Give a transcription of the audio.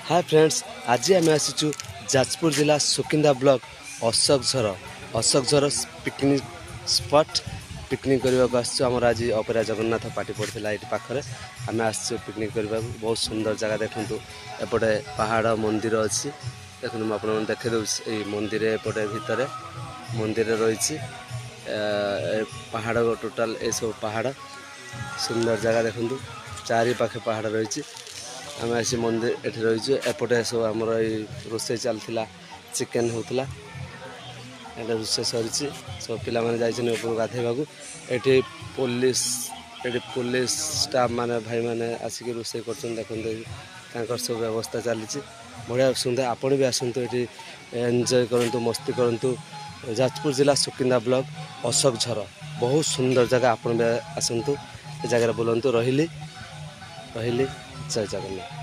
Hi friends, आज आम आसीचु जाजपुर जिला सुकिंदा ब्लॉक अशोक झर पिकनिक स्पॉट पिकनिक करने को आसर आज अपेरा जगन्नाथ पार्टी पड़ता ये पाखे आम आसु पिकनिक करने को। बहुत सुंदर जगह देखूँ एपटे पहाड़ मंदिर अच्छी देखो मुझे देखे दूसरी मंदिर एपटे भितर मंदिर रही पहाड़ टोटाल ये सब पहाड़ सुंदर जगह देखूँ चारि पाखे पहाड़ रही आम आसी मंदिर ये रही एपटे सब आमर रोसे चलता चिकेन होता रोसे सरी सब पिला जाइए ऊपर गाधेबा ये पुलिस स्टाफ माने भाई माने आसिक रोसे कर सब व्यवस्था चली बढ़िया सुंदर। आपण भी आसतु ये एंजॉय करूँ मस्ती करूँ। जाजपुर जिला सुकिंदा ब्लॉक अशोक झर बहुत सुंदर जगह आपण भी आसतु जगह बुलंतु रही जय जगन्नाथ।